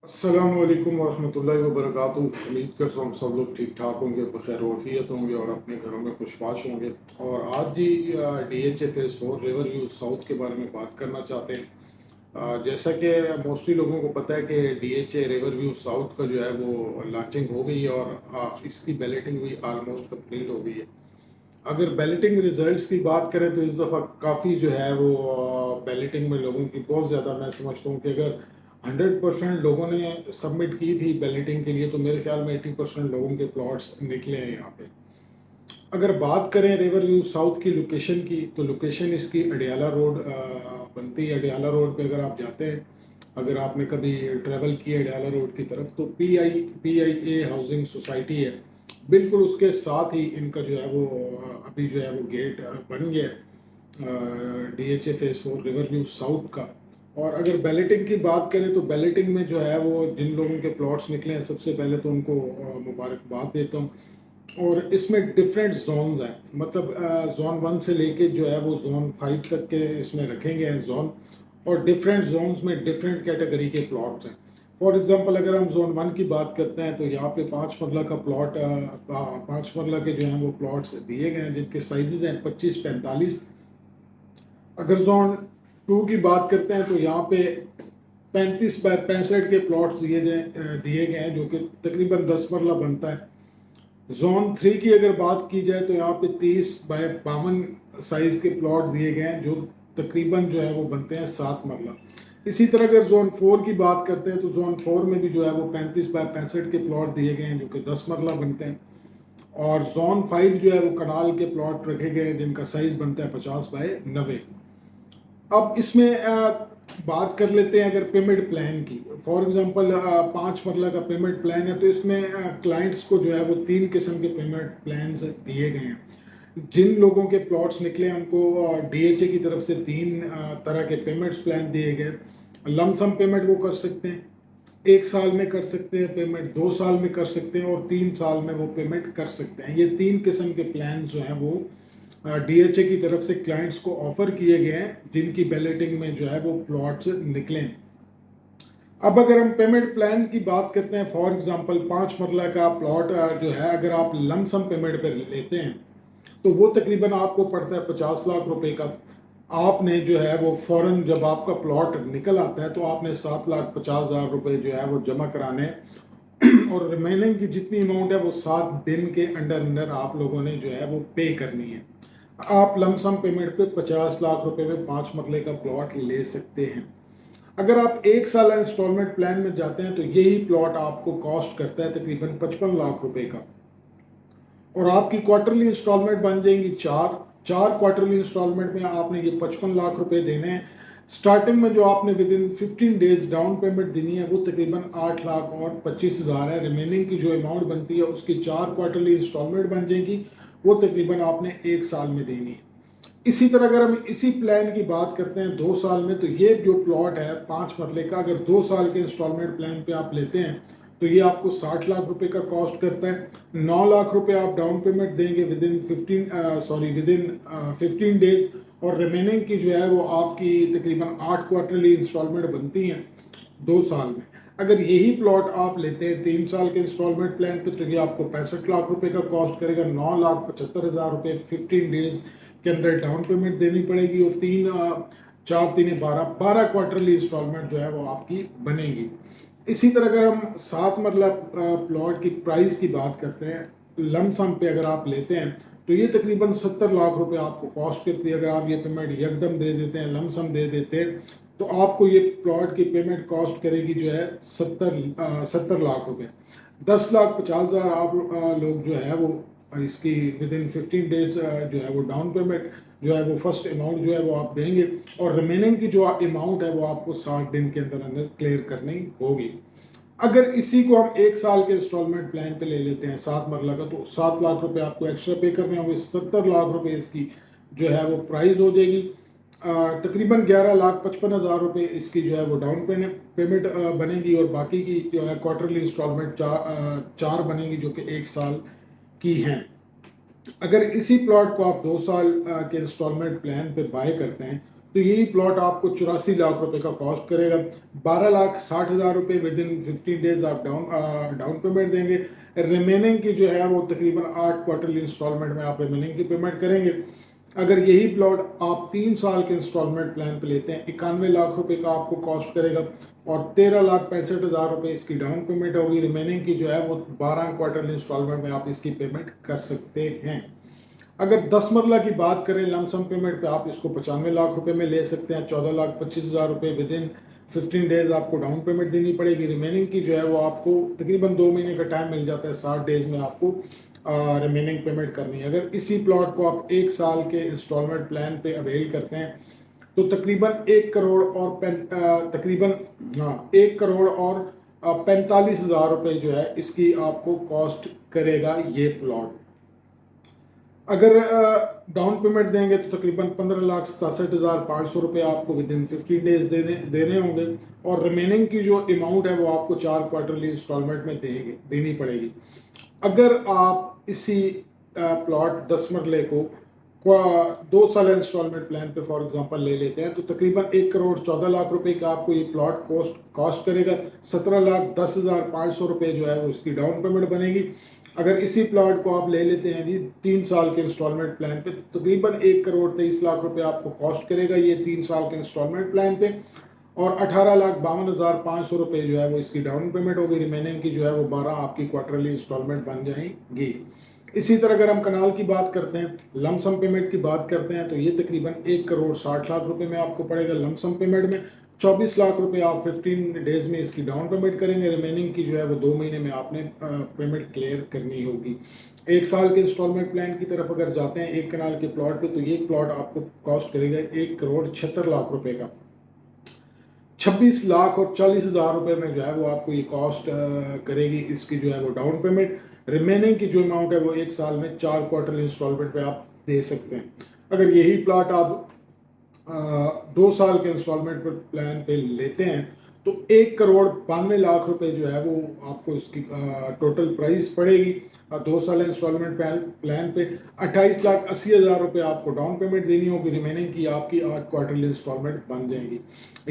अस्सलामुअलैकुम वरहमतुल्लाहि वबरकातुहू। उम्मीद करता हूँ सब लोग ठीक ठाक होंगे, बखैर वाफ़ियत होंगे और अपने घरों में खुशबाश होंगे। और आज जी DHA phase 4 river view south के बारे में बात करना चाहते हैं। जैसा कि मोस्टली लोगों को पता है कि DHA रिवर व्यू साउथ का जो है वो लॉन्चिंग हो गई है और इसकी बैलेटिंग भी आलमोस्ट कंप्लीट हो गई है। अगर बैलेटिंग रिजल्ट्स की बात करें तो इस दफ़ा काफ़ी जो है वो बैलेटिंग में लोगों की बहुत ज़्यादा, मैं समझता हूँ कि अगर 100% लोगों ने सबमिट की थी बैलेटिंग के लिए तो मेरे ख्याल में 80% लोगों के प्लॉट्स निकले हैं यहाँ पे। अगर बात करें रिवर व्यू साउथ की लोकेशन की, तो लोकेशन इसकी अडियाला रोड बनती है। अडियाला रोड पे अगर आप जाते हैं, अगर आपने कभी ट्रैवल किया अडियाला रोड की तरफ, तो PIA हाउसिंग सोसाइटी है, बिल्कुल उसके साथ ही इनका जो है वो अभी जो है वो गेट बन गया है, DHA phase 4 river view south का। और अगर बैलेटिंग की बात करें तो बैलेटिंग में जो है वो जिन लोगों के प्लॉट्स निकले हैं, सबसे पहले तो उनको मुबारकबाद देता हूँ। और इसमें डिफरेंट जोन्स हैं, मतलब जोन 1 से लेके जो है वो जोन 5 तक के इसमें रखे गए हैं जोन। और डिफरेंट जोन्स में डिफरेंट कैटेगरी के प्लॉट्स हैं। फॉर एग्जांपल अगर हम जोन 1 की बात करते हैं तो यहाँ पे 5 मरला का प्लॉट, 5 मरला के जो हैं वो प्लॉट्स दिए गए हैं जिनके साइजेस हैं 25-45। अगर जोन 2 की बात करते हैं तो यहाँ पे 35 बाय 65 के प्लॉट्स दिए गए हैं जो कि तकरीबन 10 मरला बनता है। जोन 3 की अगर बात की जाए तो यहाँ पे 30 बाय 52 साइज के प्लॉट दिए गए हैं जो तकरीबन जो है वो बनते हैं 7 मरला। इसी तरह अगर जोन 4 की बात करते हैं तो जोन 4 में भी जो है वो 35 बाय 65 के प्लॉट दिए गए हैं जो कि 10 मरला बनते हैं। और जोन 5 जो है वो कनाल के प्लॉट रखे गए हैं जिनका साइज बनता है 50 बाय 90। अब इसमें बात कर लेते हैं अगर पेमेंट प्लान की। फॉर एग्जांपल 5 मरला का पेमेंट प्लान है तो इसमें क्लाइंट्स को जो है वो 3 किस्म के पेमेंट प्लान दिए गए हैं। जिन लोगों के प्लॉट्स निकले हैं उनको DHA की तरफ से 3 तरह के पेमेंट्स प्लान दिए गए। लमसम पेमेंट वो कर सकते हैं, 1 साल में कर सकते हैं पेमेंट, 2 साल में कर सकते हैं और 3 साल में वो पेमेंट कर सकते हैं। ये 3 किस्म के प्लान जो हैं वो DHA की तरफ से क्लाइंट्स को ऑफर किए गए हैं जिनकी बैलेटिंग में जो है वो प्लॉट्स निकले हैं। अब अगर हम पेमेंट प्लान की बात करते हैं, फॉर एग्जांपल 5 मरला का प्लॉट जो है अगर आप लमसम पेमेंट पर लेते हैं तो वो तकरीबन आपको पड़ता है 50 लाख रुपए का। आपने जो है वो फ़ौरन जब आपका प्लॉट निकल आता है तो आपने 7,50,000 रुपए जो है वो जमा कराने हैं और रिमेनिंग की जितनी अमाउंट है वो 7 दिन के अंडर अंडर आप लोगों ने जो है वो पे करनी है। आप लमसम पेमेंट पे 50 लाख रुपए में 5 मरले का प्लॉट ले सकते हैं। अगर आप 1 साल इंस्टॉलमेंट प्लान में जाते हैं तो यही प्लॉट आपको कॉस्ट करता है तकरीबन 55 लाख रुपए का। और आपकी क्वार्टरली इंस्टॉलमेंट बन जाएंगी चार चार क्वार्टरली इंस्टॉलमेंट में आपने ये 55 लाख रुपए देने हैं। स्टार्टिंग में जो आपने with in 15 days down payment देनी है वो तकरीबन 8,25,000 है। रिमेनिंग की जो अमाउंट बनती है उसकी 4 क्वार्टरली इंस्टॉलमेंट बन जाएगी, वो तकरीबन आपने 1 साल में देनी है। इसी तरह अगर हम इसी प्लान की बात करते हैं 2 साल में, तो ये जो प्लॉट है 5 मरले का, अगर 2 साल के इंस्टॉलमेंट प्लान पे आप लेते हैं तो ये आपको 60 लाख रुपए का कॉस्ट करता है। 9 लाख रुपए आप डाउन पेमेंट देंगे विद इन 15 डेज और रिमेनिंग की जो है वो आपकी तकरीबन 8 क्वार्टरली इंस्टॉलमेंट बनती हैं 2 साल में। अगर यही प्लॉट आप लेते हैं 3 साल के इंस्टॉलमेंट प्लान पे तो ये आपको 65 लाख रुपए का कॉस्ट करेगा। 9,75,000 रुपए 15 डेज के अंदर डाउन पेमेंट देनी पड़ेगी और 12 क्वार्टरली इंस्टॉलमेंट जो है वो आपकी बनेगी। इसी तरह अगर हम 7 मरला प्लॉट की प्राइस की बात करते हैं, लमसम पे अगर आप लेते हैं तो ये तकरीबन 70 लाख रुपए आपको कॉस्ट करती है। अगर आप ये पेमेंट यकदम दे देते हैं, लमसम दे देते हैं, तो आपको ये प्लॉट की पेमेंट कॉस्ट करेगी जो है 70 लाख रुपए। 10,50,000 आप लोग जो है वो इसकी विद इन 15 डेज जो है वो डाउन पेमेंट जो है वो फर्स्ट अमाउंट जो है वो आप देंगे और रिमेनिंग की जो अमाउंट है वो आपको 60 दिन के अंदर अंदर क्लियर करनी होगी। अगर इसी को हम 1 साल के इंस्टॉलमेंट प्लान पे ले लेते हैं 7 मरला का, तो 7 लाख रुपए आपको एक्स्ट्रा पे करने होंगे। 70 लाख रुपए इसकी जो है वो प्राइस हो जाएगी। तकरीबन 11,55,000 रुपए इसकी जो है वो डाउन पेमेंट बनेगी और बाकी की जो है क्वार्टरली इंस्टॉलमेंट चार बनेगी जो कि 1 साल की हैं। अगर इसी प्लॉट को आप 2 साल के इंस्टॉलमेंट प्लान पे बाय करते हैं तो यही प्लॉट आपको 84 लाख रुपए का कॉस्ट करेगा। 12,60,000 रुपये विद इन 15 डेज आप डाउन पेमेंट देंगे। रिमेनिंग की जो है वो तकरीबन 8 क्वार्टरली इंस्टॉलमेंट में आप रिमेनिंग की पेमेंट करेंगे। अगर यही प्लॉट आप 3 साल के इंस्टॉलमेंट प्लान पे लेते हैं, 91 लाख रुपए का आपको कॉस्ट करेगा और 13,65,000 रुपये इसकी डाउन पेमेंट होगी। रिमेनिंग की जो है वो 12 क्वार्टरली इंस्टॉलमेंट में आप इसकी पेमेंट कर सकते हैं। अगर 10 मरला की बात करें लमसम पेमेंट पे, आप इसको 95 लाख रुपए में ले सकते हैं। 14,25,000 रुपये विद इन 15 डेज आपको डाउन पेमेंट देनी पड़ेगी। रिमेनिंग की जो है वो आपको तकरीबन 2 महीने का टाइम मिल जाता है, 60 डेज में आपको रिमेनिंग पेमेंट करनी है। अगर इसी प्लॉट को आप 1 साल के इंस्टॉलमेंट प्लान पे अवेल करते हैं तो तकरीबन 1 करोड़ और तकरीबन 1 करोड़ और 45,000 रुपये जो है इसकी आपको कॉस्ट करेगा ये प्लॉट। अगर डाउन पेमेंट देंगे तो तकरीबन 15,67,500 रुपये आपको विद इन 15 डेज देने होंगे और रिमेनिंग की जो अमाउंट है वो आपको 4 क्वार्टरली इंस्टॉलमेंट में देनी पड़ेगी। अगर आप इसी प्लॉट 10 मरले को 2 साल इंस्टॉलमेंट प्लान पे फॉर एग्जांपल ले लेते हैं तो तकरीबन 1 करोड़ 14 लाख रुपए का आपको ये प्लॉट कॉस्ट करेगा। 17,10,500 रुपये जो है वो इसकी डाउन पेमेंट बनेगी। अगर इसी प्लॉट को आप ले लेते हैं जी 3 साल के इंस्टॉलमेंट प्लान पे तो तकरीबन 1 करोड़ 23 लाख रुपए आपको कॉस्ट करेगा ये 3 साल के इंस्टॉलमेंट प्लान पे और 18,52,500 रुपये जो है वो इसकी डाउन पेमेंट होगी। रिमेनिंग की जो है वो 12 आपकी क्वार्टरली इंस्टॉलमेंट बन जाएंगी। इसी तरह अगर हम कनाल की बात करते हैं, लमसम पेमेंट की बात करते हैं तो ये तकरीबन 1 करोड़ 60 लाख रुपए में आपको पड़ेगा लमसम पेमेंट में। 24 लाख रुपए आप 15 डेज में इसकी डाउन पेमेंट करेंगे। रिमेनिंग की जो है वो 2 महीने में आपने पेमेंट क्लियर करनी होगी। 1 साल के इंस्टॉलमेंट प्लान की तरफ अगर जाते हैं एक कनाल के प्लॉट पे तो ये प्लॉट आपको कॉस्ट करेगा 1 करोड़ 76 लाख रुपए का। 26 लाख और 40,000 रुपये में जो है वो आपको ये कॉस्ट करेगी इसकी जो है वो डाउन पेमेंट। रिमेनिंग की जो अमाउंट है वो 1 साल में 4 क्वार्टर इंस्टॉलमेंट पे आप दे सकते हैं। अगर यही प्लॉट आप 2 साल के इंस्टॉलमेंट पर प्लान पे लेते हैं तो 1 करोड़ 92 लाख रुपए जो है वो आपको इसकी टोटल प्राइस पड़ेगी। 2 साल इंस्टॉलमेंट प्लान पे 28,80,000 रुपये आपको डाउन पेमेंट देनी होगी। रिमेनिंग की आपकी 8 क्वार्टरली इंस्टॉलमेंट बन जाएंगी।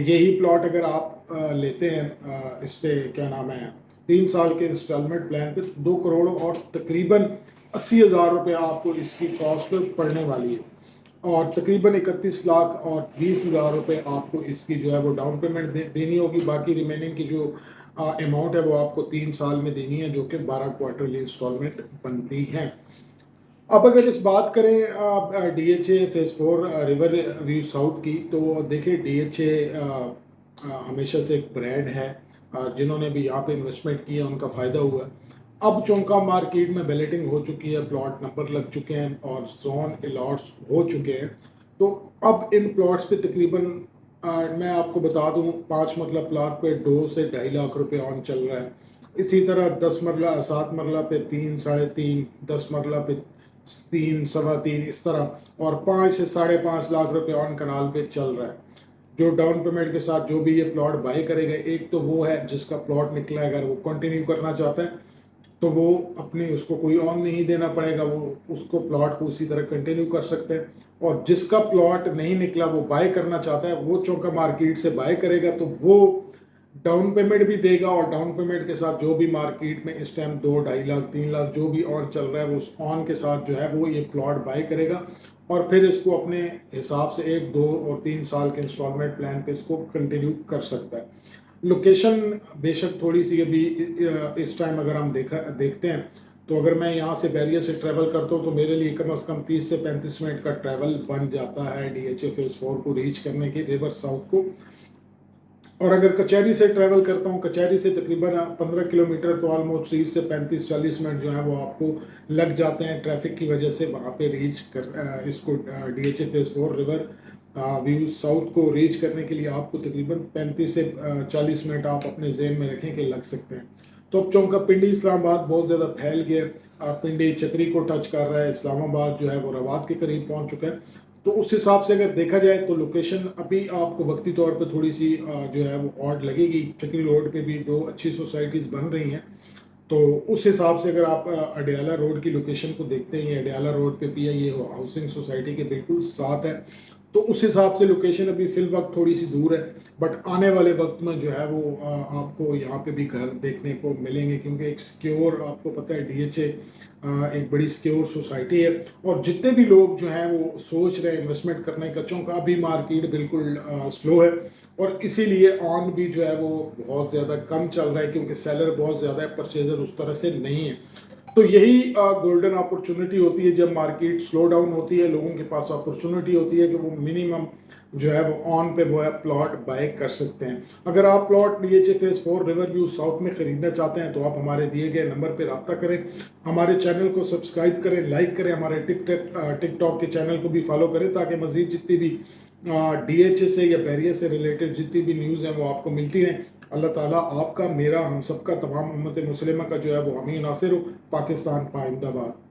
यही प्लॉट अगर आप लेते हैं इस पे क्या नाम है 3 साल के इंस्टॉलमेंट प्लान पे 2 करोड़ और तकरीबन 80,000 रुपये आपको इसकी कॉस्ट पड़ने वाली है और तकरीबन 31 लाख और 20,000 रुपये आपको इसकी जो है वो डाउन पेमेंट देनी होगी। बाकी रिमेनिंग की जो अमाउंट है वो आपको 3 साल में देनी है जो कि 12 क्वार्टरली इंस्टॉलमेंट बनती हैं। अब अगर इस बात करें DHA phase 4 river view south की तो देखिए DHA हमेशा से एक ब्रांड है। जिन्होंने भी यहाँ पे इन्वेस्टमेंट किया उनका फ़ायदा हुआ। अब चौंका मार्केट में बैलेटिंग हो चुकी है, प्लॉट नंबर लग चुके हैं और जोन अलॉट्स हो चुके हैं। तो अब इन प्लॉट्स पे तकरीबन मैं आपको बता दूं 5 मरला प्लॉट पे 2 से 2.5 लाख रुपए ऑन चल रहा है। इसी तरह 10 मरला 7 मरला पे 3 साढ़े 3, 10 मरला पे 3 सवा 3 इस तरह और 5 से 5.5 लाख रुपए ऑन कनाल पे चल रहा है। जो डाउन पेमेंट के साथ जो भी ये प्लॉट बाय करेगा, एक तो वो है जिसका प्लॉट निकला है, अगर वो कंटिन्यू करना चाहता है तो वो अपने उसको कोई ऑन नहीं देना पड़ेगा, वो उसको प्लॉट को उसी तरह कंटिन्यू कर सकते हैं। और जिसका प्लॉट नहीं निकला वो बाय करना चाहता है वो चौंका मार्केट से बाय करेगा तो वो डाउन पेमेंट भी देगा और डाउन पेमेंट के साथ जो भी मार्केट में इस टाइम 2, 2.5 लाख 3 लाख जो भी ऑन चल रहा है वो उस ऑन के साथ जो है वो ये प्लॉट बाय करेगा और फिर इसको अपने हिसाब से 1, 2 और 3 साल के इंस्टॉलमेंट प्लान पे इसको कंटिन्यू कर सकता है। लोकेशन बेशक थोड़ी सी अभी इस टाइम अगर हम देखते हैं तो अगर मैं यहाँ से बैरियर से ट्रैवल करता हूँ तो मेरे लिए कम से कम 30 से 35 मिनट का ट्रैवल बन जाता है DHA फेज़ 4 को रीच करने के, रिवर साउथ को। और अगर कचहरी से ट्रैवल करता हूँ, कचहरी से तकरीबन 15 किलोमीटर तो ऑलमोस्ट 30 से 35-40 मिनट जो है वो आपको लग जाते हैं ट्रैफिक की वजह से वहाँ पे रीच कर इसको DHA phase 4 river view south को रीच करने के लिए आपको तकरीबन 35 से 40 मिनट आप अपने जेहन में रखें कि लग सकते हैं। तो अब चौंका पिंडी इस्लामाबाद बहुत ज़्यादा फैल गया, पिंडी चक्री को टच कर रहा है, इस्लामाबाद जो है वो रवात के करीब पहुंच चुका है। तो उस हिसाब से अगर देखा जाए तो लोकेशन अभी आपको वक्ती तौर पे थोड़ी सी जो है वो ऑड लगेगी। चक्री रोड पे भी 2 अच्छी सोसाइटीज़ बन रही हैं तो उस हिसाब से अगर आप अडियाला रोड की लोकेशन को देखते हैं, अडियाला रोड पे PIA हाउसिंग सोसाइटी के बिल्कुल साथ है तो उस हिसाब से लोकेशन अभी फ़िल वक्त थोड़ी सी दूर है, बट आने वाले वक्त में जो है वो आपको यहाँ पे भी घर देखने को मिलेंगे, क्योंकि एक सिक्योर, आपको पता है डीएचए एक बड़ी सिक्योर सोसाइटी है। और जितने भी लोग जो हैं वो सोच रहे हैं इन्वेस्टमेंट करने का, चूँकि अभी मार्केट बिल्कुल स्लो है और इसीलिए ऑन भी जो है वो बहुत ज़्यादा कम चल रहा है, क्योंकि सेलर बहुत ज़्यादा है, परचेज़र उस तरह से नहीं है। तो यही गोल्डन अपॉर्चुनिटी होती है, जब मार्केट स्लो डाउन होती है, लोगों के पास अपॉर्चुनिटी होती है कि वो मिनिमम जो है वो ऑन पे वो है प्लॉट बाय कर सकते हैं। अगर आप plot DHA phase 4 river view south में ख़रीदना चाहते हैं तो आप हमारे दिए गए नंबर पर रब्ता करें, हमारे चैनल को सब्सक्राइब करें, लाइक करें, हमारे टिकटॉक के चैनल को भी फॉलो करें, ताकि मज़ीद जितनी भी डीएचए से या बैरियर से रिलेटेड जितनी भी न्यूज़ हैं वो आपको मिलती रहें। अल्लाह ताला आपका, मेरा, हम सबका, तमाम उम्मत मुस्लिमा का जो है वो हामी नासिर हो। पाकिस्तान पाइंदाबाद।